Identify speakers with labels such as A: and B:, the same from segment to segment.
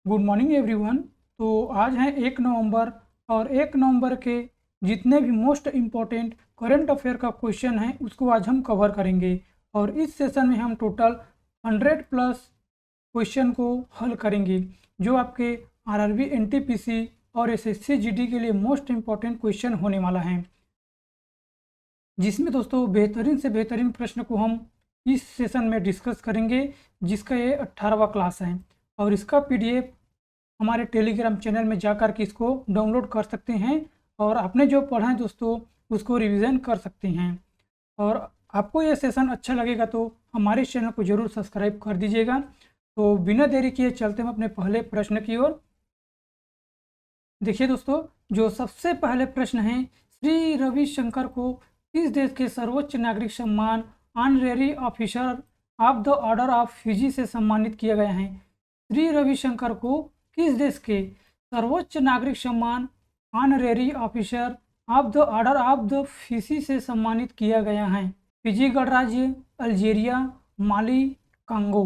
A: Good morning everyone. तो आज है 1 नवंबर और 1 नवंबर के जितने भी मोस्ट इम्पॉर्टेंट करंट अफेयर का क्वेश्चन है उसको आज हम कवर करेंगे। और इस सेशन में हम टोटल 100 प्लस क्वेश्चन को हल करेंगे जो आपके आरआरबी, एनटीपीसी और एसएससी जीडी के लिए मोस्ट इम्पॉर्टेंट क्वेश्चन होने वाला है, जिसमें दोस्तों बेहतरीन से बेहतरीन प्रश्न को हम इस सेशन में डिस्कस करेंगे, जिसका ये 18वां क्लास है। और इसका पीडीएफ हमारे टेलीग्राम चैनल में जाकर के इसको डाउनलोड कर सकते हैं और आपने जो पढ़ा है दोस्तों उसको रिवीजन कर सकते हैं। और आपको यह सेशन अच्छा लगेगा तो हमारे चैनल को ज़रूर सब्सक्राइब कर दीजिएगा। तो बिना देरी किए चलते हैं अपने पहले प्रश्न की ओर। देखिए दोस्तों, जो सबसे पहले प्रश्न है, श्री रविशंकर को किस देश के सर्वोच्च नागरिक सम्मान honorary officer of the order of Fiji से सम्मानित किया गया है? श्री रविशंकर को किस देश के सर्वोच्च नागरिक सम्मान honorary officer of the order of the Fiji से सम्मानित किया गया है? फिजी गणराज्य, अल्जीरिया, माली, कांगो।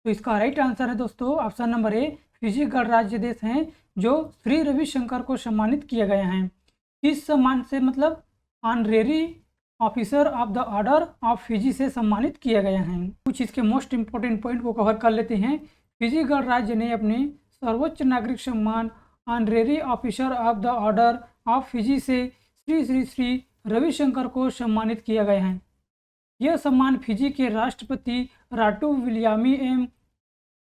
A: तो इसका राइट आंसर है दोस्तों ऑप्शन नंबर ए, फिजी गणराज्य देश हैं जो श्री रविशंकर को सम्मानित किया गया है। इस सम्मान से मतलब honorary officer of the order of Fiji से सम्मानित किया गया है। कुछ इसके मोस्ट इंपॉर्टेंट पॉइंट को कवर कर लेते हैं। फिजी गणराज्य ने अपने सर्वोच्च नागरिक सम्मान honorary officer of the order of Fiji से श्री श्री श्री रविशंकर को सम्मानित किया गया है। यह सम्मान फिजी के राष्ट्रपति राटू विलियामी एम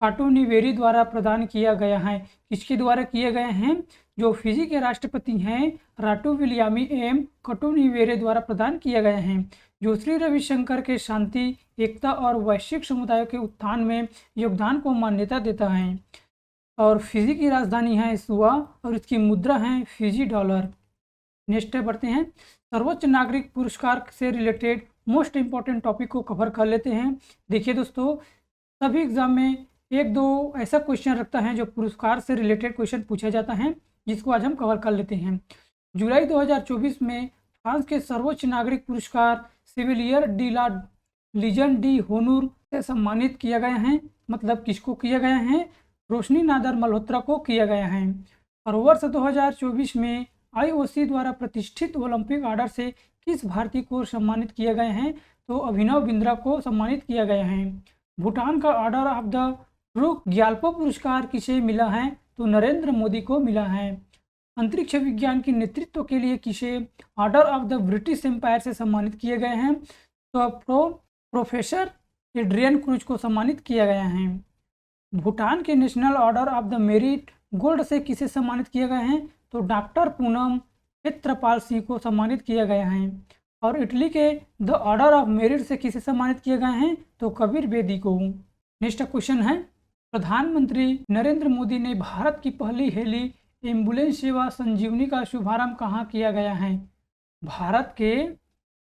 A: काटूनिवेरी द्वारा प्रदान किया गया है। किसके द्वारा किए गए हैं? जो फिजी के राष्ट्रपति हैं राटू विलियामी एम काटूनिवेरी द्वारा प्रदान किया गया है, जो श्री रविशंकर के शांति, एकता और वैश्विक समुदायों के उत्थान में योगदान को मान्यता देता है। और फिजी की राजधानी है सुआ और इसकी मुद्रा है फिजी डॉलर। नेक्स्ट बढ़ते हैं, सर्वोच्च नागरिक पुरस्कार से रिलेटेड मोस्ट इंपॉर्टेंट टॉपिक को कवर कर लेते हैं। देखिए दोस्तों, सभी एग्जाम में एक दो ऐसा क्वेश्चन रखता है जो पुरस्कार से रिलेटेड क्वेश्चन पूछा जाता है, जिसको आज हम कवर कर लेते हैं। जुलाई 2024 में फ्रांस के सर्वोच्च नागरिक पुरस्कार सिविलियर डी ला लीजन डी होनूर से सम्मानित किया गया है। मतलब किसको किया गया है? रोशनी नादर मल्होत्रा को किया गया है। और वर्ष 2024 में आईओसी द्वारा प्रतिष्ठित ओलंपिक ऑर्डर से किस भारतीय को सम्मानित किया गया है? तो अभिनव बिंद्रा को सम्मानित किया गया है। भूटान का ऑर्डर ऑफ द रुक ग्याल्पो पुरस्कार किसे मिला है? तो नरेंद्र मोदी को मिला है। अंतरिक्ष विज्ञान की नेतृत्व के लिए किसे order of the British Empire से सम्मानित किए गए हैं? तो प्रोफेसर एड्रियन क्रूज को सम्मानित किया गया है। भूटान के national order of the merit gold से किसे सम्मानित किया गया है? तो डॉक्टर पूनम क्षेत्रपाल सिंह को सम्मानित किया गया है। और इटली के द ऑर्डर ऑफ मेरिट से किसे सम्मानित किए गए हैं? तो कबीर बेदी को। नेक्स्ट क्वेश्चन है, प्रधानमंत्री नरेंद्र मोदी ने भारत की पहली हेली एम्बुलेंस सेवा संजीवनी का शुभारंभ कहाँ किया गया है? भारत के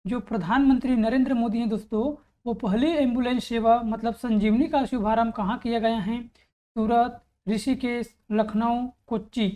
A: जो प्रधानमंत्री नरेंद्र मोदी हैं दोस्तों, वो पहली एम्बुलेंस सेवा मतलब संजीवनी का शुभारंभ कहाँ किया गया है? सूरत, ऋषिकेश, लखनऊ, कोच्चि।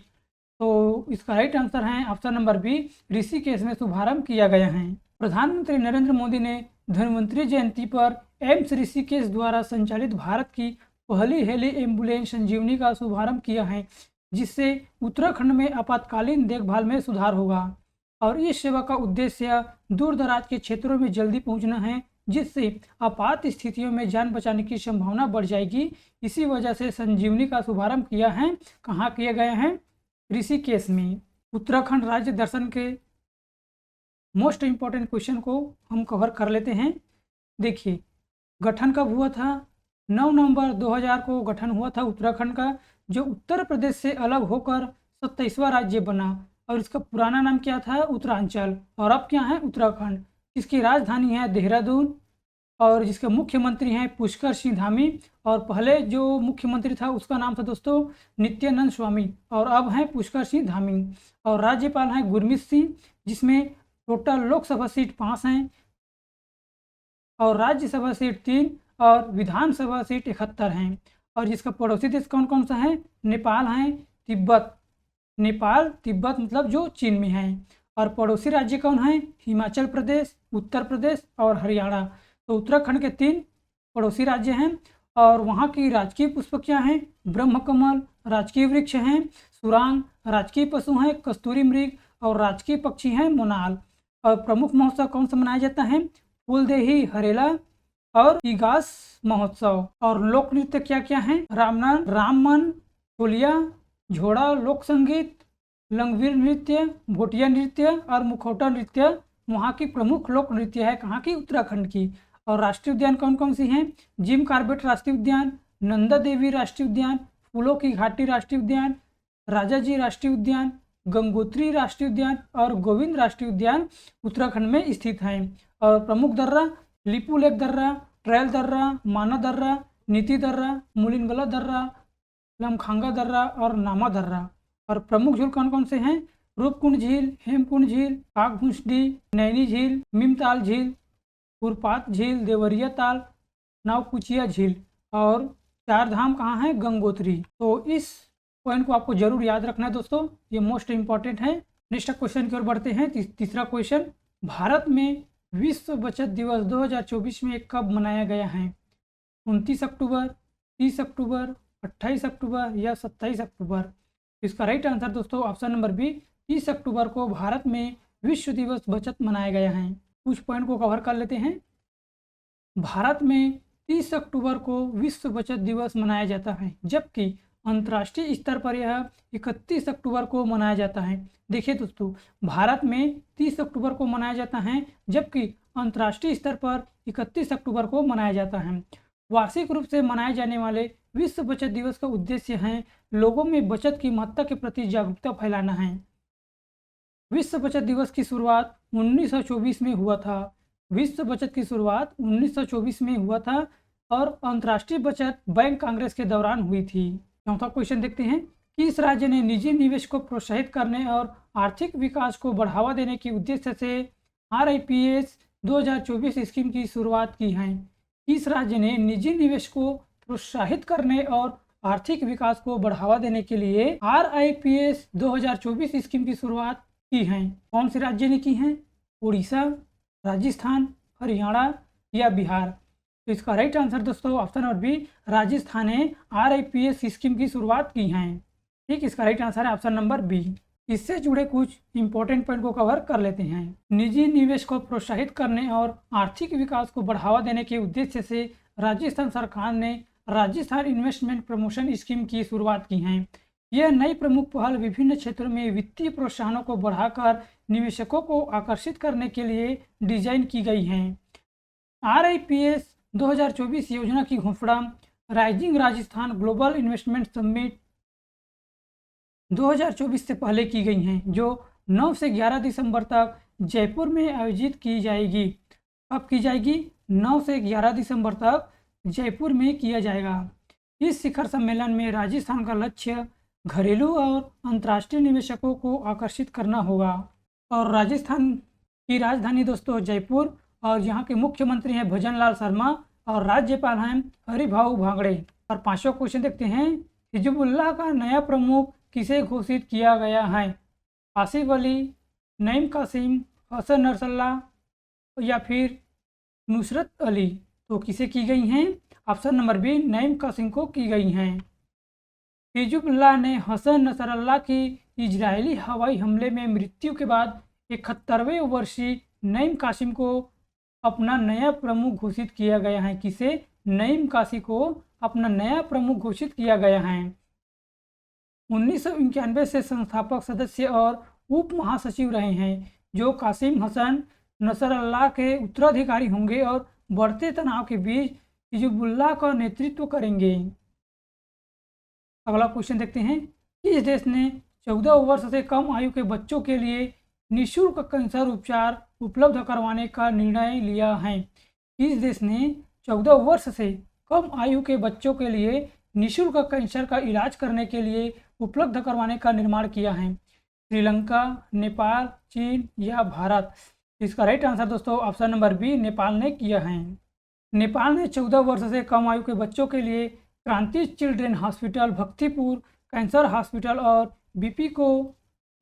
A: तो इसका राइट आंसर है ऑप्शन नंबर बी, ऋषिकेश में शुभारंभ किया गया है। प्रधानमंत्री नरेंद्र मोदी ने धन्वंतरी जयंती पर एम्स ऋषिकेश द्वारा संचालित भारत की पहली हेली एम्बुलेंस संजीवनी का शुभारंभ किया है, जिससे उत्तराखंड में आपातकालीन देखभाल में सुधार होगा। और इस सेवा का उद्देश्य दूर दराज के क्षेत्रों में जल्दी पहुंचना है, जिससे आपात स्थितियों में जान बचाने की संभावना बढ़ जाएगी। इसी वजह से संजीवनी का शुभारंभ किया है। कहाँ किए गए हैं? ऋषिकेश में। उत्तराखंड राज्य दर्शन के मोस्ट इम्पॉर्टेंट क्वेश्चन को हम कवर कर लेते हैं। देखिए, गठन कब हुआ था? 9 नवंबर 2000 को गठन हुआ था उत्तराखंड का, जो उत्तर प्रदेश से अलग होकर 27वां राज्य बना। और इसका पुराना नाम क्या था? उत्तरांचल। और अब क्या है? उत्तराखंड। इसकी राजधानी है देहरादून और जिसके मुख्यमंत्री हैं पुष्कर सिंह धामी। और पहले जो मुख्यमंत्री था उसका नाम था दोस्तों नित्यानंद स्वामी, और अब हैं पुष्कर सिंह धामी। और राज्यपाल हैं गुरमीत सिंह, जिसमें टोटल लोकसभा सीट 5 हैं और राज्यसभा सीट 3 और विधानसभा सीट 71 हैं। और जिसका पड़ोसी देश कौन कौन सा है? नेपाल है, तिब्बत। नेपाल, तिब्बत मतलब जो चीन में है। और पड़ोसी राज्य कौन है? हिमाचल प्रदेश, उत्तर प्रदेश और हरियाणा। तो उत्तराखंड के 3 पड़ोसी राज्य हैं और वहाँ की राजकीय पुष्प क्या हैं? ब्रह्मकमल, राजकीय वृक्ष हैं सुरांग, राजकीय पशु हैं कस्तूरी मृग और राजकीय पक्षी हैं मोनाल। और प्रमुख महोत्सव कौन सा मनाया जाता है? फूलदेही हरेला और इगास महोत्सव। और लोक नृत्य क्या क्या है? राममन, टोलिया, झोड़ा लोक संगीत, लंगवीर नृत्य, भोटिया नृत्य और मुखौटा नृत्य वहाँ की प्रमुख लोक नृत्य है। कहाँ की? उत्तराखंड की। और राष्ट्रीय उद्यान कौन कौन सी हैं? जिम कॉर्बेट राष्ट्रीय उद्यान, नंदा देवी राष्ट्रीय उद्यान, फूलों की घाटी राष्ट्रीय उद्यान, राजाजी राष्ट्रीय उद्यान, गंगोत्री राष्ट्रीय उद्यान और गोविंद राष्ट्रीय उद्यान उत्तराखंड में स्थित हैं। और प्रमुख दर्रा लिपू लेक दर्रा, ट्रायल दर्रा, माना दर्रा, नीति दर्रा, मुलिनगला दर्रा, लमखांगा दर्रा और नामा दर्रा। और प्रमुख झील कौन कौन से हैं? रूपकुंड झील, हेमकुंड झील, काकभूसडी, नैनी झील, मिमताल झील, पुरपात झील, देवरिया ताल, नावकुचिया झील। और चार धाम कहाँ हैं? गंगोत्री। तो इस पॉइंट को आपको जरूर याद रखना है दोस्तों, ये मोस्ट इंपॉर्टेंट है। नेक्स्ट क्वेश्चन की ओर बढ़ते हैं। तीसरा क्वेश्चन, भारत में विश्व बचत दिवस 2024 में कब मनाया गया है? 29 अक्टूबर, 30 अक्टूबर, 28 अक्टूबर या 27 अक्टूबर? इसका राइट आंसर दोस्तों ऑप्शन नंबर बी, 30 अक्टूबर को भारत में विश्व दिवस बचत मनाया गया है। कुछ पॉइंट को कवर कर लेते हैं। भारत में 30 अक्टूबर को विश्व बचत दिवस मनाया जाता है, जबकि अंतर्राष्ट्रीय स्तर पर यह 31 अक्टूबर को मनाया जाता है। देखिए दोस्तों, भारत में 30 अक्टूबर को मनाया जाता है, जबकि अंतर्राष्ट्रीय स्तर पर 31 अक्टूबर को मनाया जाता है। वार्षिक रूप से मनाए जाने वाले विश्व बचत दिवस का उद्देश्य है लोगों में बचत की महत्ता के प्रति जागरूकता फैलाना है। विश्व बचत दिवस की शुरुआत 1924 में हुआ था। विश्व बचत की शुरुआत 1924 में हुआ था और अंतर्राष्ट्रीय बचत बैंक कांग्रेस के दौरान हुई थी। चौथा क्वेश्चन देखते हैं, किस राज्य ने निजी निवेश को प्रोत्साहित करने और आर्थिक विकास को बढ़ावा देने के उद्देश्य से RIPS 2024 स्कीम की शुरुआत की है? किस राज्य ने निजी निवेश को प्रोत्साहित करने और आर्थिक विकास को बढ़ावा देने के लिए RIPS 2024 स्कीम की शुरुआत की है? कौन से राज्य ने की है? उड़ीसा, राजस्थान, हरियाणा या बिहार? तो इसका राइट आंसर दोस्तों ऑप्शन नंबर बी, राजस्थान ने RIPS स्कीम की शुरुआत की है। ठीक, इसका राइट आंसर है ऑप्शन नंबर बी। इससे जुड़े कुछ इंपॉर्टेंट पॉइंट को कवर कर लेते हैं। निजी निवेश को प्रोत्साहित करने और आर्थिक विकास को बढ़ावा देने के उद्देश्य से राजस्थान सरकार ने राजस्थान इन्वेस्टमेंट प्रमोशन स्कीम की शुरुआत की है। यह नई प्रमुख पहल विभिन्न क्षेत्रों में वित्तीय प्रोत्साहनों को बढ़ाकर निवेशकों को आकर्षित करने के लिए डिजाइन की गई है। RIPS 2024 योजना की घोषणा rising Rajasthan global investment summit 2024 से पहले की गई हैं, जो 9 से 11 दिसंबर तक जयपुर में आयोजित की जाएगी। कब की जाएगी? 9 से 11 दिसंबर तक जयपुर में किया जाएगा। इस शिखर सम्मेलन में राजस्थान का लक्ष्य घरेलू और अंतर्राष्ट्रीय निवेशकों को आकर्षित करना होगा। और राजस्थान की राजधानी दोस्तों जयपुर, और यहाँ के मुख्यमंत्री हैं भजन लाल शर्मा और राज्यपाल हैं हरिभाऊ भांगड़े। और पांचवा क्वेश्चन देखते हैं, हिजबुल्लाह का नया प्रमुख किसे घोषित किया गया है? Asif Ali, Naeem Qasim, Hassan Nasrallah या फिर नुसरत अली? तो किसे की गई हैं? Option number B, Naeem Qasim को की गई हैं। हिजबुल्लाह ने हसन नसरल्लाह की इजरायली हवाई हमले में मृत्यु के बाद 71वें वर्षीय नईम कासिम को अपना नया प्रमुख घोषित किया गया है। किसे? नईम कासिम को अपना नया प्रमुख घोषित किया गया है। 1991 से संस्थापक सदस्य और उप महासचिव रहे हैं, जो कासिम हसन नसरल्लाह के उत्तराधिकारी होंगे और बढ़ते तनाव के बीच हिजबुल्लाह का नेतृत्व करेंगे। अगला क्वेश्चन देखते हैं, किस देश ने 14 वर्ष से कम आयु के बच्चों के लिए निःशुल्क कैंसर उपचार उपलब्ध करवाने का निर्णय लिया है? किस देश ने 14 वर्ष से कम आयु के बच्चों के लिए निःशुल्क कैंसर का इलाज करने के लिए उपलब्ध करवाने का निर्माण किया है? श्रीलंका, नेपाल, चीन या भारत? इसका राइट आंसर दोस्तों ऑप्शन नंबर बी, नेपाल ने किया है। नेपाल ने 14 वर्ष से कम आयु के बच्चों के लिए क्रांति children hospital, Bhaktipur cancer hospital और BP को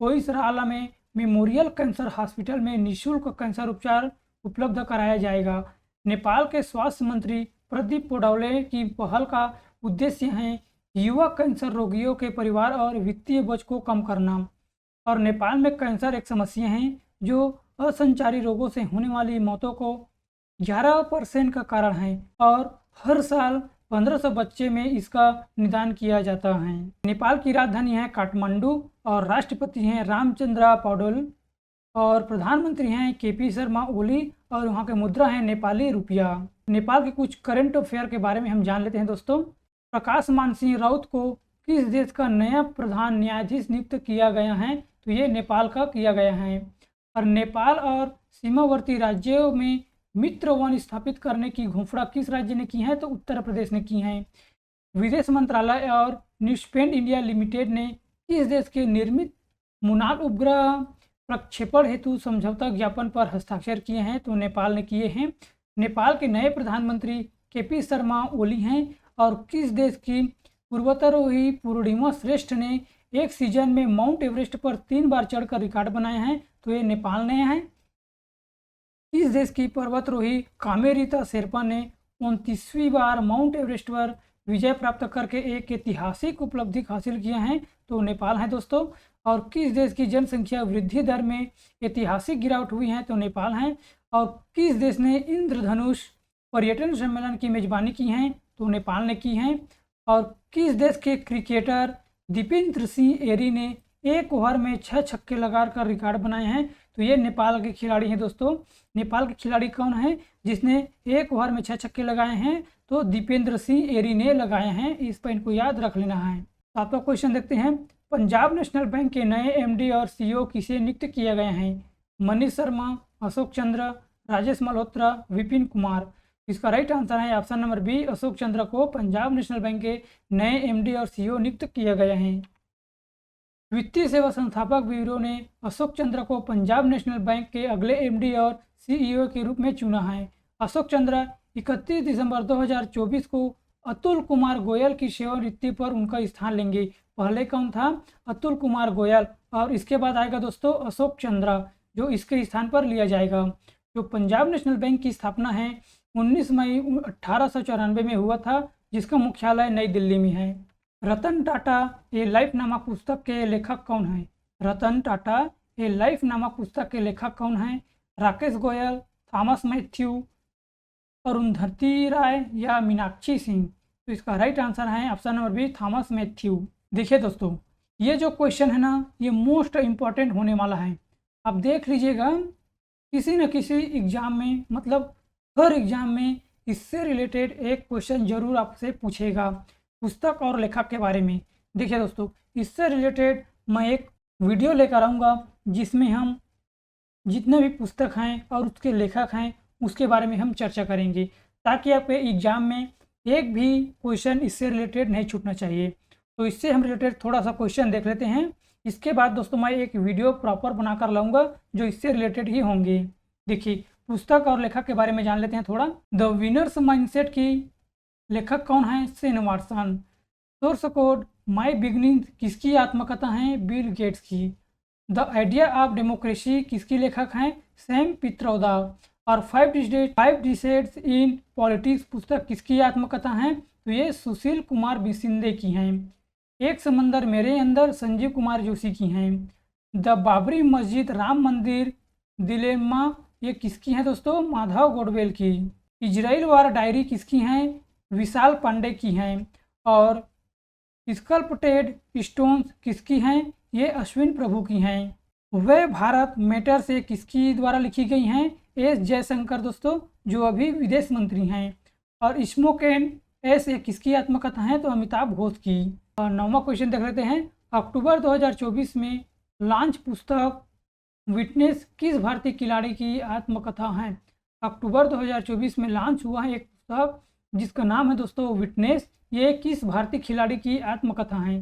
A: कोइसराला में मेमोरियल कैंसर हॉस्पिटल में निःशुल्क कैंसर उपचार उपलब्ध कराया जाएगा। नेपाल के स्वास्थ्य मंत्री प्रदीप पौडवाल की पहल का उद्देश्य है युवा कैंसर रोगियों के परिवार और वित्तीय बोझ को कम करना। और नेपाल में कैंसर एक समस्या है जो असंचारी रोगों से होने वाली मौतों को 11% का कारण है और हर साल 1500 बच्चे में इसका निदान किया जाता है। नेपाल की राजधानी है काठमांडू और राष्ट्रपति हैं रामचंद्र पौडेल और प्रधानमंत्री हैं केपी शर्मा ओली और वहाँ के मुद्रा है नेपाली रुपया। नेपाल के कुछ करंट अफेयर के बारे में हम जान लेते हैं दोस्तों। प्रकाश मान सिंह राउत को किस देश का नया प्रधान न्यायाधीश नियुक्त किया गया है? तो ये नेपाल का किया गया है। और नेपाल और सीमावर्ती राज्यों में मित्र वन स्थापित करने की घोषणा किस राज्य ने की है? तो उत्तर प्रदेश ने की है। विदेश मंत्रालय और न्यूस्पेंड इंडिया लिमिटेड ने किस देश के निर्मित मुनाल उपग्रह प्रक्षेपण हेतु समझौता ज्ञापन पर हस्ताक्षर किए हैं? तो नेपाल ने किए हैं। नेपाल के नए प्रधानमंत्री केपी शर्मा ओली हैं। और किस देश की पूर्वोत्तरोही पूर्णिमा श्रेष्ठ ने एक सीजन में माउंट एवरेस्ट पर 3 बार चढ़कर रिकॉर्ड बनाया है? तो ये नेपाल ने है। किस देश की पर्वतारोही कामेरीता शेरपा ने 29वीं बार माउंट एवरेस्ट पर विजय प्राप्त करके एक ऐतिहासिक उपलब्धि हासिल किया है? तो नेपाल है दोस्तों। और किस देश की जनसंख्या वृद्धि दर में ऐतिहासिक गिरावट हुई है? तो नेपाल है। और किस देश ने इंद्रधनुष पर्यटन सम्मेलन की मेजबानी की है? तो नेपाल ने की है। और किस देश के क्रिकेटर दीपेंद्र सिंह एरी ने एक ओवर में 6 छक्के लगाकर रिकॉर्ड बनाए हैं? तो ये नेपाल के खिलाड़ी हैं दोस्तों। नेपाल के खिलाड़ी कौन है जिसने एक ओवर में 6 छक्के लगाए हैं? तो दीपेंद्र सिंह एरी ने लगाए हैं। इस पॉइंट को याद रख लेना है। सातवां क्वेश्चन देखते हैं। पंजाब नेशनल बैंक के नए एमडी और सीईओ किसे नियुक्त किया गया है? मनीष शर्मा, अशोक चंद्र, राजेश मल्होत्रा, विपिन कुमार। इसका राइट आंसर है ऑप्शन नंबर बी, अशोक चंद्र को पंजाब नेशनल बैंक के नए एमडी और सीईओ नियुक्त किया गया है। वित्तीय सेवा संस्थापक ब्यूरो ने अशोक चंद्र को पंजाब नेशनल बैंक के अगले एमडी और सीईओ के रूप में चुना है। अशोक चंद्र 31 दिसंबर 2024 को अतुल कुमार गोयल की सेवानिवृत्ति पर उनका स्थान लेंगे। पहले कौन था? अतुल कुमार गोयल। और इसके बाद आएगा दोस्तों अशोक चंद्र, जो इसके स्थान पर लिया जाएगा। जो पंजाब नेशनल बैंक की स्थापना है 19 मई 1894 में हुआ था, जिसका मुख्यालय नई दिल्ली में है। रतन टाटा ए लाइफ नामक पुस्तक के लेखक कौन है? रतन टाटा ए लाइफ नामक पुस्तक के लेखक कौन है? राकेश गोयल, थॉमस मैथ्यू, अरुंधति राय या मीनाक्षी सिंह। तो इसका राइट आंसर है option number B, Thomas Mathew. देखिए दोस्तों, ये जो क्वेश्चन है ना, ये मोस्ट इम्पॉर्टेंट होने वाला है। आप देख लीजिएगा, किसी न किसी एग्जाम में, मतलब हर एग्जाम में इससे रिलेटेड एक क्वेश्चन जरूर आपसे पूछेगा पुस्तक और लेखक के बारे में। देखिए दोस्तों, इससे रिलेटेड मैं एक वीडियो लेकर आऊँगा जिसमें हम जितने भी पुस्तक हैं और उसके लेखक हैं उसके बारे में हम चर्चा करेंगे, ताकि आपके एग्जाम में एक भी क्वेश्चन इससे रिलेटेड नहीं छूटना चाहिए। तो इससे हम रिलेटेड थोड़ा सा क्वेश्चन देख लेते हैं। इसके बाद दोस्तों मैं एक वीडियो प्रॉपर बनाकर लाऊंगा जो इससे रिलेटेड ही होंगे। देखिए, पुस्तक और लेखक के बारे में जान लेते हैं थोड़ा। द विनर्स माइंडसेट की लेखक कौन है? Shane Watson. सोर्स कोड माई बिगनिंग किसकी आत्मकथा है? बिल गेट्स की। द आइडिया ऑफ डेमोक्रेसी किसकी लेखक हैं? सैम पित्रोदा। और 5 डिसेड्स इन पॉलिटिक्स पुस्तक किसकी आत्मकथा हैं? तो ये सुशील कुमार बिसिंदे की हैं। एक समंदर मेरे अंदर संजीव कुमार जोशी की हैं। द बाबरी मस्जिद राम मंदिर दिलेमा ये किसकी हैं दोस्तों? माधव गोडवेल की। इजराइल वार डायरी किसकी हैं? विशाल पांडे की हैं। और स्कल्पटेड स्टोन्स किसकी हैं? ये अश्विन प्रभु की हैं। वह भारत मैटर से किसकी द्वारा लिखी गई हैं? एस जयशंकर दोस्तों, जो अभी विदेश मंत्री हैं। और स्मोक एंड एस ये किसकी आत्मकथा है? तो अमिताभ घोष की। और 9वां क्वेश्चन देख लेते हैं। अक्टूबर 2024 में लॉन्च पुस्तक विटनेस किस भारतीय खिलाड़ी की आत्मकथा है? अक्टूबर 2024 में लॉन्च हुआ है एक पुस्तक जिसका नाम है दोस्तों विटनेस। ये किस भारतीय खिलाड़ी की आत्मकथा है?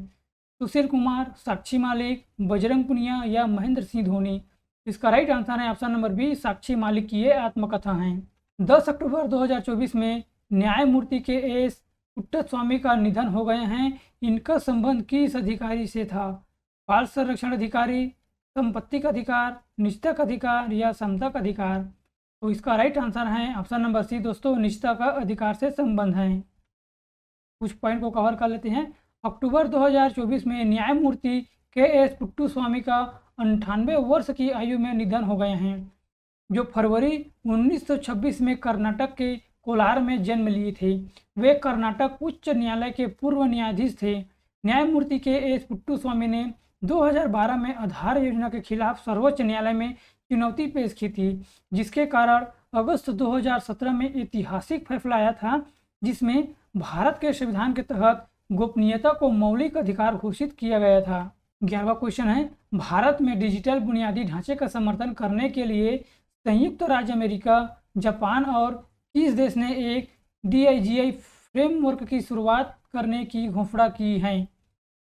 A: सुशील कुमार, साक्षी मालिक, बजरंग पुनिया या महेंद्र सिंह धोनी। इसका राइट आंसर है ऑप्शन नंबर बी, साक्षी मालिक की ये आत्मकथा है। 10 अक्टूबर 2024 में न्यायमूर्ति के एस पुट्टस्वामी का निधन हो गए हैं। इनका संबंध किस अधिकारी से था? बाल संरक्षण अधिकारी, संपत्ति का अधिकार, निजता का अधिकार या समता का अधिकार। तो इसका राइट आंसर है ऑप्शन नंबर सी दोस्तों, निजता का अधिकार से संबंध है। कुछ पॉइंट को कवर कर लेते हैं। अक्टूबर 2024 में न्यायमूर्ति के.एस. पुट्टुस्वामी का 98 वर्ष की आयु में निधन हो गए हैं, जो फरवरी 1926 में कर्नाटक के कोलार में जन्म लिए थे। वे कर्नाटक उच्च न्यायालय के पूर्व न्यायाधीश थे। न्यायमूर्ति के.एस. पुट्टुस्वामी ने 2012 में आधार योजना के खिलाफ सर्वोच्च न्यायालय में चुनौती पेश की थी, जिसके कारण अगस्त 2017 में ऐतिहासिक फैसला आया था, जिसमें भारत के संविधान के तहत गोपनीयता को मौलिक अधिकार घोषित किया गया था। 11वां क्वेश्चन है, भारत में डिजिटल बुनियादी ढांचे का समर्थन करने के लिए संयुक्त राज्य अमेरिका, जापान और किस देश ने एक DIGI फ्रेमवर्क की शुरुआत करने की घोषणा की है?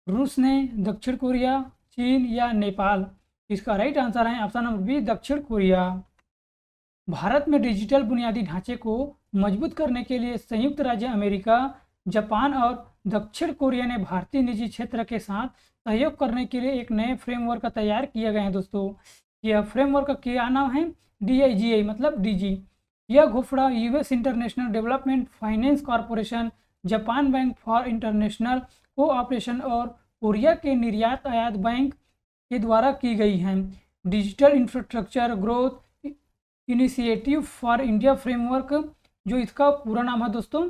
A: रूस ने, दक्षिण कोरिया, चीन या नेपाल? इसका राइट आंसर है ऑप्शन नंबर बी, दक्षिण कोरिया। भारत में डिजिटल बुनियादी ढांचे को मजबूत करने के लिए संयुक्त राज्य अमेरिका, जापान और दक्षिण कोरिया ने भारतीय निजी क्षेत्र के साथ सहयोग करने के लिए एक नए फ्रेमवर्क तैयार किए गए हैं दोस्तों। यह फ्रेमवर्क का क्या नाम है? DIGI मतलब DG। यह घोषणा US international development finance corporation, Japan bank for international cooperation और कोरिया के निर्यात आयात बैंक के द्वारा की गई है। Digital infrastructure growth initiative for India framework, जो इसका पूरा नाम है दोस्तों,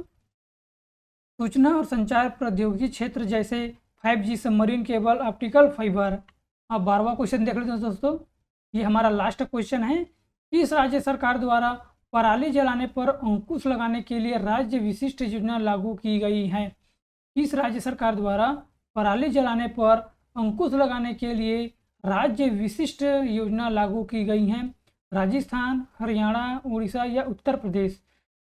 A: सूचना और संचार प्रौद्योगिकी क्षेत्र जैसे 5G, submarine cable, optical fibre. अब 12वां क्वेश्चन देख लेते हैं दोस्तों, ये हमारा लास्ट क्वेश्चन है। किस राज्य सरकार द्वारा पराली जलाने पर अंकुश लगाने के लिए राज्य विशिष्ट योजना लागू की गई है? किस राज्य सरकार द्वारा पराली जलाने पर अंकुश लगाने के लिए राज्य विशिष्ट योजना लागू की गई है? राजस्थान, हरियाणा, उड़ीसा या उत्तर प्रदेश?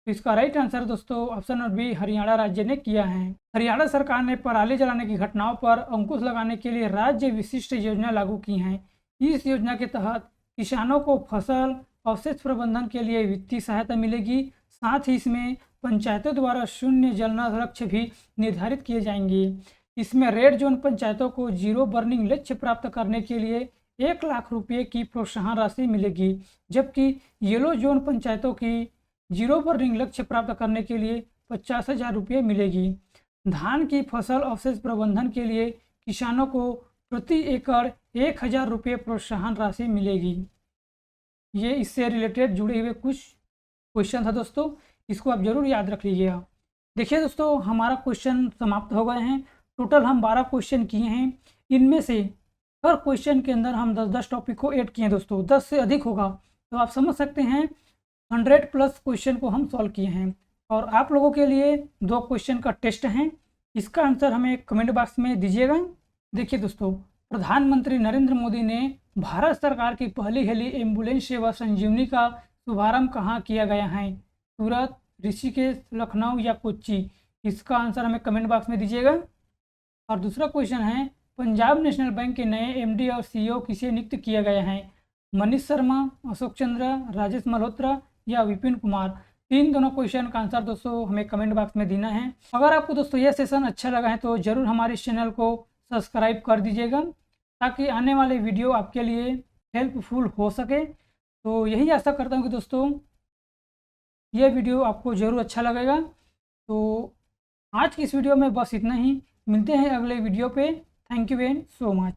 A: तो इसका राइट आंसर दोस्तों ऑप्शन नंबर बी, हरियाणा राज्य ने किया है। हरियाणा सरकार ने पराली जलाने की घटनाओं पर अंकुश लगाने के लिए राज्य विशिष्ट योजना लागू की है। इस योजना के तहत किसानों को फसल अवशेष प्रबंधन के लिए वित्तीय सहायता मिलेगी। साथ ही इसमें पंचायतों द्वारा शून्य जलना लक्ष्य भी निर्धारित किए जाएंगे। इसमें रेड जोन पंचायतों को जीरो बर्निंग लक्ष्य प्राप्त करने के लिए 1 लाख रुपये की प्रोत्साहन राशि मिलेगी, जबकि येलो जोन पंचायतों की जीरो बर्निंग लक्ष्य प्राप्त करने के लिए 50,000 रुपये मिलेगी। धान की फसल अवशेष प्रबंधन के लिए किसानों को प्रति एकड़ 1,000 रुपये प्रोत्साहन राशि मिलेगी। ये इससे रिलेटेड जुड़े हुए कुछ क्वेश्चन था दोस्तों, इसको आप जरूर याद रख लीजिएगा। देखिए दोस्तों, हमारा क्वेश्चन समाप्त हो गए हैं। टोटल हम 12 क्वेश्चन किए हैं। इनमें से हर क्वेश्चन के अंदर हम 10-10 टॉपिक को ऐड किए हैं दोस्तों। 10 से अधिक होगा तो आप समझ सकते हैं 100+ क्वेश्चन को हम सॉल्व किए हैं। और आप लोगों के लिए 2 क्वेश्चन का टेस्ट है, इसका आंसर हमें कमेंट बॉक्स में दीजिएगा। देखिए दोस्तों, प्रधानमंत्री नरेंद्र मोदी ने भारत सरकार की पहली हेली एम्बुलेंस सेवा संजीवनी का शुभारंभ कहाँ किया गया है? सूरत, ऋषिकेश, लखनऊ या कोच्चि? इसका आंसर हमें कमेंट बॉक्स में दीजिएगा। और दूसरा क्वेश्चन है, पंजाब नेशनल बैंक के नए MD और CEO किसे नियुक्त किया गया है? मनीष शर्मा, अशोक चंद्र, राजेश मल्होत्रा या विपिन कुमार? दोनों क्वेश्चन का आंसर दोस्तों हमें कमेंट बॉक्स में देना है। अगर आपको दोस्तों यह सेशन अच्छा लगा है तो ज़रूर हमारे इस चैनल को सब्सक्राइब कर दीजिएगा, ताकि आने वाले वीडियो आपके लिए हेल्पफुल हो सके। तो यही आशा करता हूँ कि दोस्तों ये वीडियो आपको ज़रूर अच्छा लगेगा। तो आज की इस वीडियो में बस इतना ही। मिलते हैं अगले वीडियो पे। Thank you very so much.